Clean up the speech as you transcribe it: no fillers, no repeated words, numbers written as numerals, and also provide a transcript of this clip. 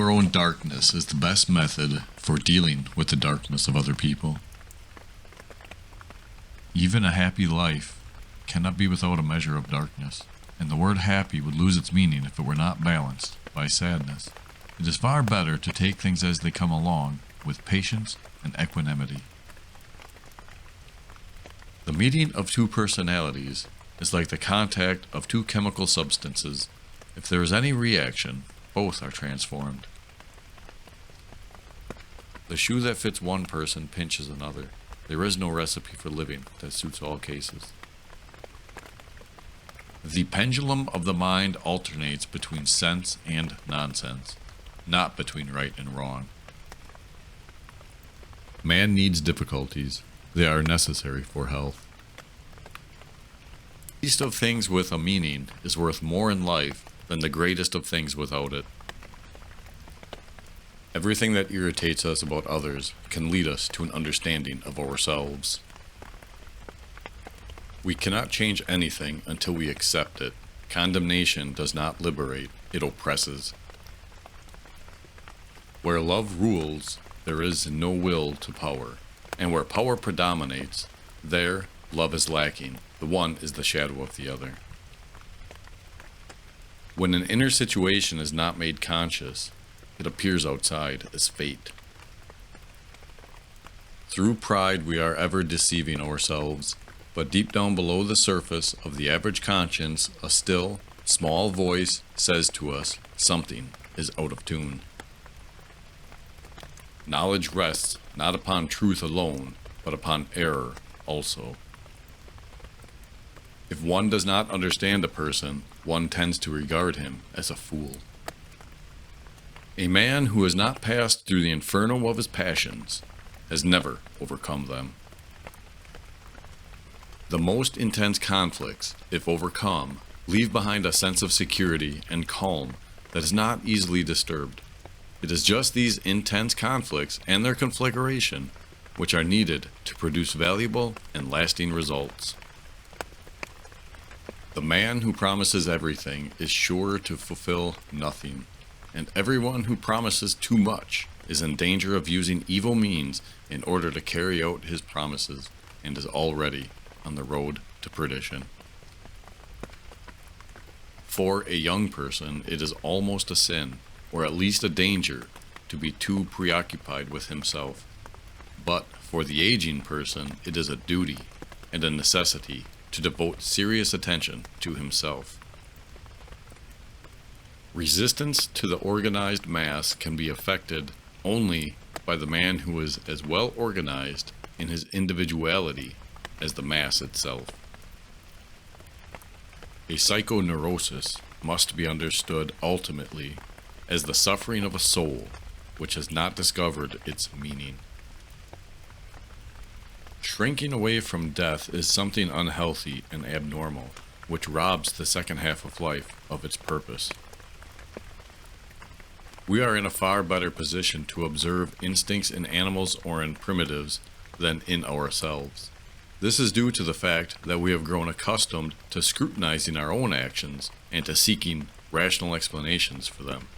your own darkness is the best method for dealing with the darkness of other people. Even a happy life cannot be without a measure of darkness, and the word happy would lose its meaning if it were not balanced by sadness. It is far better to take things as they come along with patience and equanimity. The meeting of two personalities is like the contact of two chemical substances. If there is any reaction, both are transformed. The shoe that fits one person pinches another. There is no recipe for living that suits all cases. The pendulum of the mind alternates between sense and nonsense, not between right and wrong. Man needs difficulties. They are necessary for health. The least of things with a meaning is worth more in life than the greatest of things without it. Everything that irritates us about others can lead us to an understanding of ourselves. We cannot change anything until we accept it. Condemnation does not liberate, it oppresses. Where love rules, there is no will to power, and where power predominates, there love is lacking. The one is the shadow of the other. When an inner situation is not made conscious, it appears outside as fate. Through pride we are ever deceiving ourselves, but deep down below the surface of the average conscience, a still, small voice says to us something is out of tune. Knowledge rests not upon truth alone, but upon error also. If one does not understand a person, one tends to regard him as a fool. A man who has not passed through the inferno of his passions has never overcome them. The most intense conflicts, if overcome, leave behind a sense of security and calm that is not easily disturbed. It is just these intense conflicts and their conflagration which are needed to produce valuable and lasting results. The man who promises everything is sure to fulfill nothing, and everyone who promises too much is in danger of using evil means in order to carry out his promises and is already on the road to perdition. For a young person, it is almost a sin, or at least a danger, to be too preoccupied with himself. But for the aging person, it is a duty and a necessity to devote serious attention to himself. Resistance to the organized mass can be effected only by the man who is as well organized in his individuality as the mass itself. A psychoneurosis must be understood ultimately as the suffering of a soul which has not discovered its meaning. Shrinking away from death is something unhealthy and abnormal, which robs the second half of life of its purpose. We are in a far better position to observe instincts in animals or in primitives than in ourselves. This is due to the fact that we have grown accustomed to scrutinizing our own actions and to seeking rational explanations for them.